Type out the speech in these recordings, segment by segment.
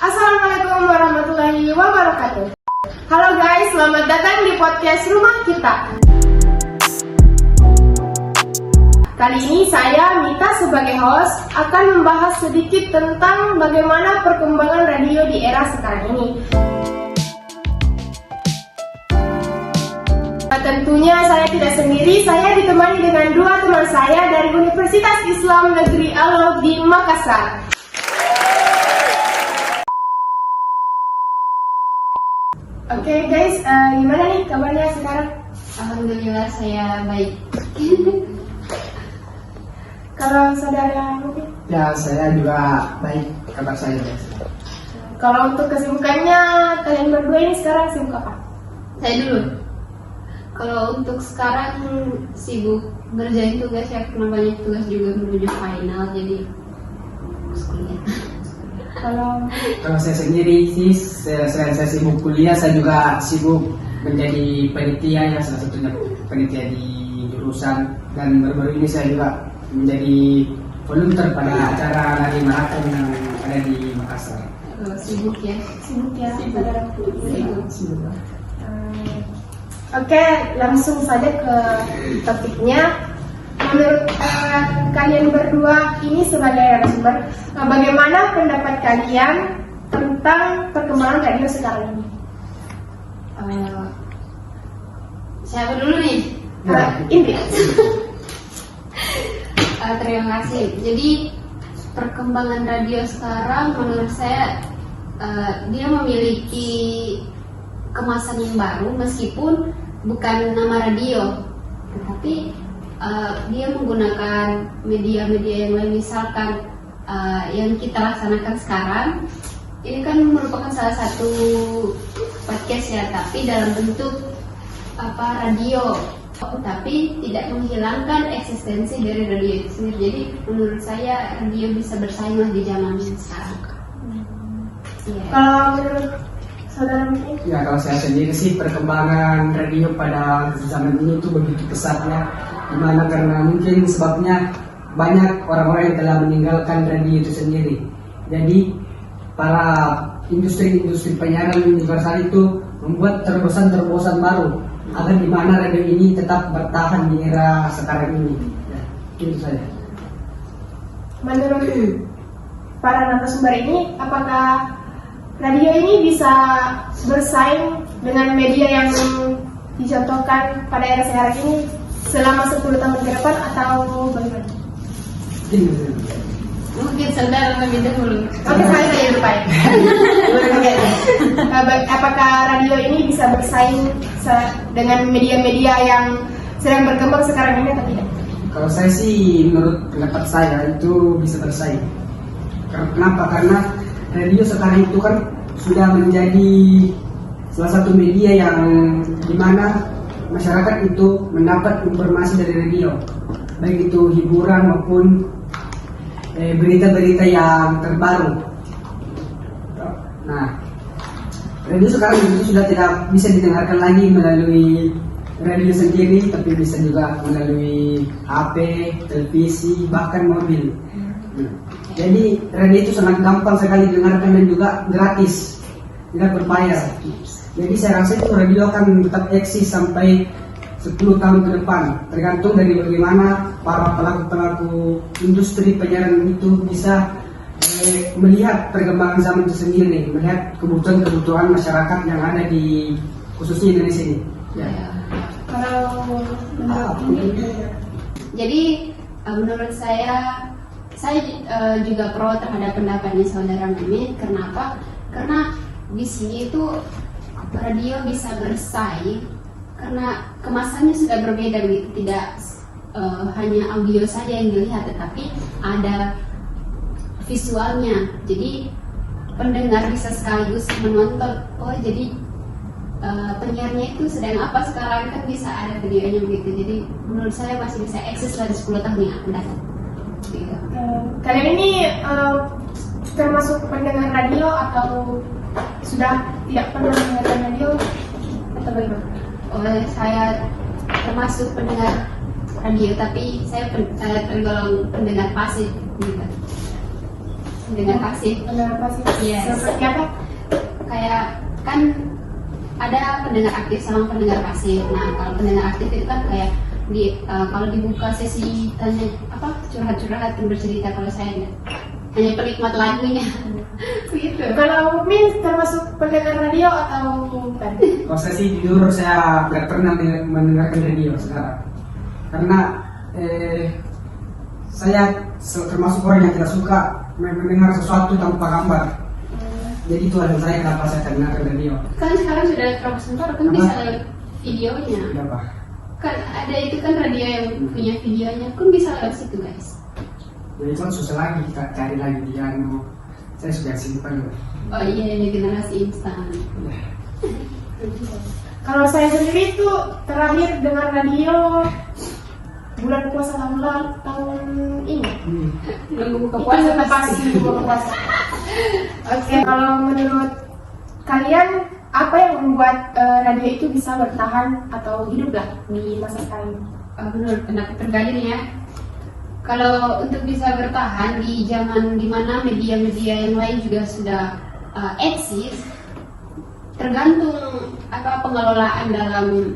Assalamualaikum warahmatullahi wabarakatuh. Halo guys, selamat datang di podcast Rumah Kita. Kali ini saya, Mita, sebagai host akan membahas sedikit tentang bagaimana perkembangan radio di era sekarang ini. Tentunya saya tidak sendiri, saya ditemani dengan dua teman saya dari Universitas Islam Negeri Al-Laut di Makassar. Oke guys, gimana nih kabarnya sekarang? Alhamdulillah saya baik. Kalau saudara mungkin? Ya, saya juga baik, kabar saya. Kalau untuk kesibukannya, kalian berdua ini sekarang sibuk apa? Saya dulu. Kalau untuk sekarang sibuk ngerjain tugas ya, karena banyak tugas juga menuju final, jadi harus kuliah. Kalau saya sendiri sih, selain saya sibuk kuliah, saya juga sibuk menjadi panitia, ya salah satunya panitia di jurusan, dan baru-baru ini saya juga menjadi volunteer pada acara lari maraton yang ada di Makassar. Sibuk ya. Sibuk ya, Sibuk. saudara. Sibuk. Oke, langsung saja ke topiknya. Menurut kalian berdua ini sebagai narasumber, bagaimana pendapat kalian tentang perkembangan radio sekarang ini? Siapa dulu nih? Ini. Terima kasih. Jadi perkembangan radio sekarang menurut saya dia memiliki kemasan yang baru, meskipun bukan nama radio, tetapi dia menggunakan media-media yang lain. Misalkan yang kita laksanakan sekarang ini kan merupakan salah satu podcast ya, tapi dalam bentuk radio, tapi tidak menghilangkan eksistensi dari radio itu sendiri. Jadi menurut saya radio bisa bersaing lah di zaman sekarang. Kalau menurut saudara mungkin? Ya, kalau saya sendiri sih perkembangan radio pada zaman ini itu begitu pesatnya, dimana karena mungkin sebabnya banyak orang-orang yang telah meninggalkan radio itu sendiri. Jadi para industri penyiaran universal itu membuat terobosan-terobosan baru agar dimana radio ini tetap bertahan di era sekarang ini. Ya, itu saja. Menurut para narasumber ini, apakah radio ini bisa bersaing dengan media yang dicontohkan pada era sekarang ini selama 10 tahun ke depan atau bagaimana? Mungkin saudara lebih dahulu. Oke, saya lupa ya. Apakah radio ini bisa bersaing dengan media-media yang sedang berkembang sekarang ini atau tidak? Kalau saya sih, menurut pendapat saya itu bisa bersaing. Kenapa? Karena radio sekarang itu kan sudah menjadi salah satu media yang dimana masyarakat itu mendapat informasi dari radio, baik itu hiburan maupun berita-berita yang terbaru. Nah, radio sekarang itu sudah tidak bisa didengarkan lagi melalui radio sendiri, tapi bisa juga melalui HP, televisi, bahkan mobil. Jadi radio itu sangat gampang sekali didengarkan dan juga gratis, tidak berbayar. Jadi saya rasa itu radio akan tetap eksis sampai 10 tahun ke depan, tergantung dari bagaimana para pelaku-pelaku industri penyiaran itu bisa melihat perkembangan zaman itu sendiri, melihat kebutuhan-kebutuhan masyarakat yang ada di khususnya Indonesia ini. Ya. Kalau Jadi menurut saya juga pro terhadap pendapatnya saudara Mehmet. Kenapa? Karena di sini itu radio bisa bersaing karena kemasannya sudah berbeda gitu. Tidak hanya audio saja yang dilihat, tetapi ada visualnya. Jadi pendengar bisa sekaligus menonton. Oh, jadi penyiarnya itu sedang apa sekarang, kan bisa ada videonya begitu. Jadi menurut saya masih bisa eksis lagi 10 tahun yang akan datang. kalian ini termasuk pendengar radio atau sudah tidak pernah mendengarkan radio atau bagaimana? Saya termasuk pendengar radio, tapi saya tergolong pendengar pasif gitu. pendengar pasif. Pendengar pasif. Yes. Seperti apa? Kayak kan ada pendengar aktif sama pendengar pasif. Nah, kalau pendengar aktif itu kan kayak kalau dibuka sesi tanya curhat-curhat dan bercerita, kalau saya hanya penikmat lagunya. Gitu. Kalau Min termasuk pendengar radio atau bukan? Kalau saya sih jujur saya nggak pernah mendengarkan radio sekarang, karena saya termasuk orang yang tidak suka mendengar sesuatu tanpa gambar. Jadi itu alasan saya kenapa saya tidak mendengarkan radio. Kan sekarang sudah ada terobos sensor, kan Apa? bisa lewat videonya. Kenapa? Kan ada itu kan radio yang punya videonya, kan bisa lewat situ guys. Jadi itu kan susah lagi kita cari lagi dia. Saya sudah simpan. Oh iya, ini generasi instan. Ya. Kalau saya sendiri itu terakhir dengar radio bulan puasa tahun ini. Nunggu buka Itu puasa pasti buka puasa. Oke, kalau menurut kalian apa yang membuat radio itu bisa bertahan atau hidup lah di masa sekarang? Menurut pendapat pribadi nih ya, kalau untuk bisa bertahan di zaman dimana media-media yang lain juga sudah eksis, tergantung pengelolaan dalam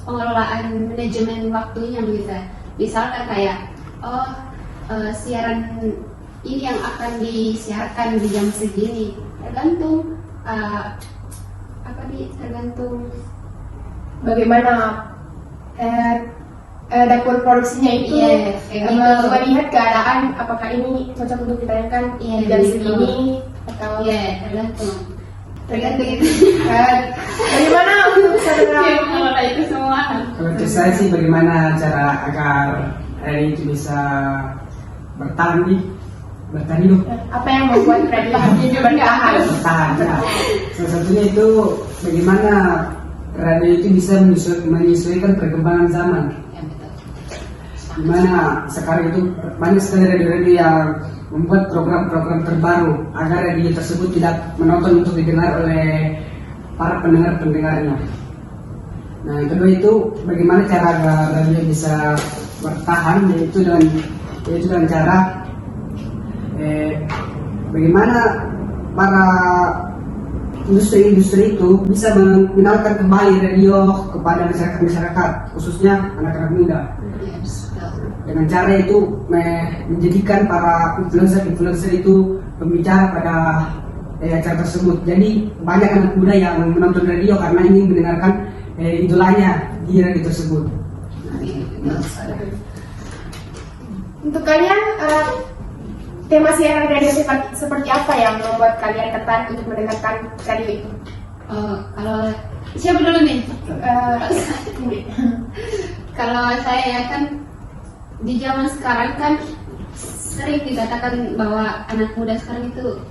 pengelolaan manajemen waktunya begitu. Misalkan kayak siaran ini yang akan disiarkan di jam segini, tergantung tergantung Bagaimana dapur produksinya itu kayak gitu. melihat keadaan apakah ini cocok untuk ditayangkan di jam gitu. segini atau tergantung itu. bagaimana untuk saudara Mengelola itu semua. Kalau untuk saya sih bagaimana cara agar radio itu bisa bertahan hidup. apa yang membuat radio itu bertahan? Bertahan. Ya. Salah satunya itu bagaimana radio itu bisa menyesuaikan perkembangan zaman. Ya, betul. Dimana sekarang itu banyak sekali radio-radio yang membuat program-program terbaru agar radio tersebut tidak menonton untuk didengar oleh para pendengar-pendengarnya. Nah, yang kedua itu bagaimana cara agar radio bisa bertahan, yaitu dengan cara bagaimana para industri itu bisa mengenalkan kembali radio kepada masyarakat, khususnya anak-anak muda. Yes, betul. Dengan cara itu menjadikan para influencer itu pembicara pada acara tersebut. Jadi banyak anak muda yang menonton radio karena ingin mendengarkan idolanya di radio tersebut. Untuk kalian tema siaran radio seperti apa yang membuat kalian tertarik untuk mendengarkan radio itu? Kalau siapa dulu nih? Ini. Kalau saya ya kan di zaman sekarang kan sering dikatakan bahwa anak muda sekarang itu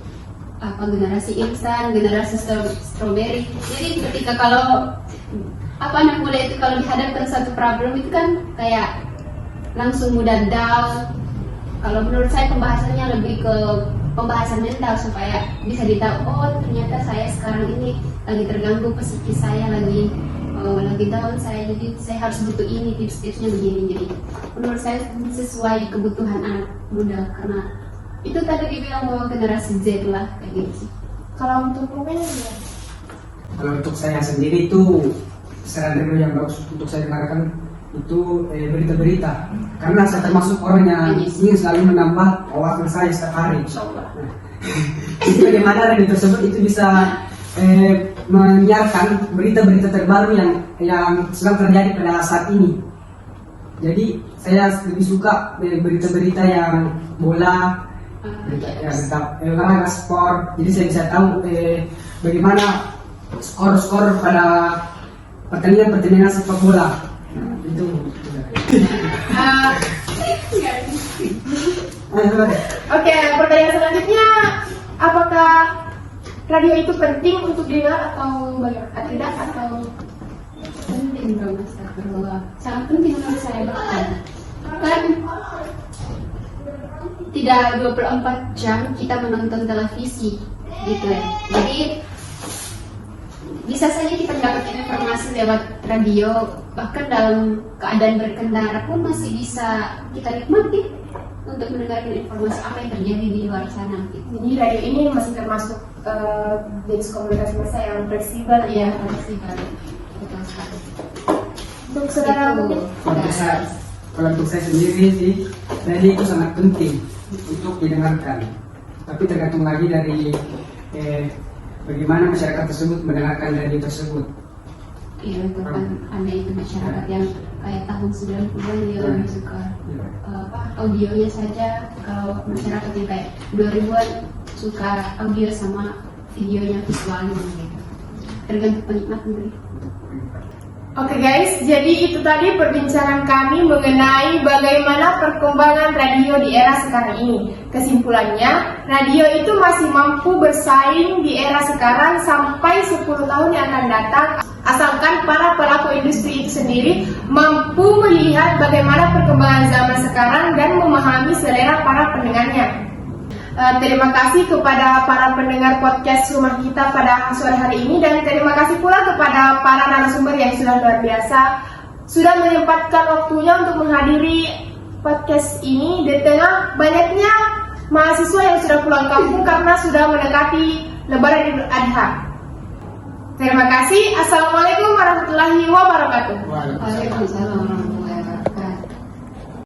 generasi instan, generasi strawberry. Jadi ketika kalau anak muda itu kalau dihadapkan satu problem itu kan kayak langsung mudah down. Kalau menurut saya pembahasannya lebih ke pembahasan mental supaya bisa ditahu, oh ternyata saya sekarang ini lagi terganggu psikis saya, lagi down saya, jadi saya harus butuh ini, tips-tipsnya begini. Jadi menurut saya sesuai kebutuhan anak muda, karena itu tadi dibilang bahwa generasi Z lah kayak gitu sih. Kalau untuk mungkin ya. Kalau untuk saya sendiri itu saran radio yang bagus untuk saya dengarkan itu berita-berita, karena saya termasuk orang yang ingin selalu menambah wawasan saya setiap hari. Jadi bagaimana radio tersebut itu bisa menyiarkan berita-berita terbaru yang sedang terjadi pada saat ini. Jadi saya lebih suka berita-berita yang bola, berita olahraga, sport. Jadi saya bisa tahu bagaimana skor-skor pada pertandingan sepak bola. Itu. Oke, pertanyaan selanjutnya, apakah radio itu penting untuk didengar atau bagaimana? Tidak atau Penting dong, astagfirullah. Sangat penting menurut saya bahkan. Kan tidak 24 jam kita menonton televisi gitu ya. Jadi bisa saja kita mendapatkan informasi lewat radio, bahkan dalam keadaan berkendara pun masih bisa kita nikmati. untuk mendengarkan informasi apa yang terjadi di luar sana gitu. Jadi radio ini masih termasuk jenis komunikasi massa yang fleksibel Iya, ya. makasih banget. Betul sekali. Untuk saudara mungkin Kalau untuk saya sendiri sih, radio itu sangat penting untuk didengarkan. Tapi tergantung lagi dari bagaimana masyarakat tersebut mendengarkan radio tersebut. Iya, itu kan ada itu masyarakat yang kayak tahun 90-an dia lebih suka audionya saja. Kalau masyarakat yang kayak 2000-an suka audio sama videonya visualnya gitu. Tergantung penikmat sendiri. Oke guys, jadi itu tadi perbincangan kami mengenai bagaimana perkembangan radio di era sekarang ini. Kesimpulannya, radio itu masih mampu bersaing di era sekarang sampai 10 tahun yang akan datang, asalkan para pelaku industri itu sendiri mampu melihat bagaimana perkembangan zaman sekarang dan memahami selera para pendengarnya. Terima kasih kepada para pendengar podcast Rumah Kita pada sore hari ini, dan terima kasih pula kepada para narasumber yang sudah luar biasa sudah menyempatkan waktunya untuk menghadiri podcast ini di tengah banyaknya mahasiswa yang sudah pulang kampung karena sudah mendekati Lebaran Idul Adha. Terima kasih. Assalamualaikum warahmatullahi wabarakatuh. Waalaikumsalam.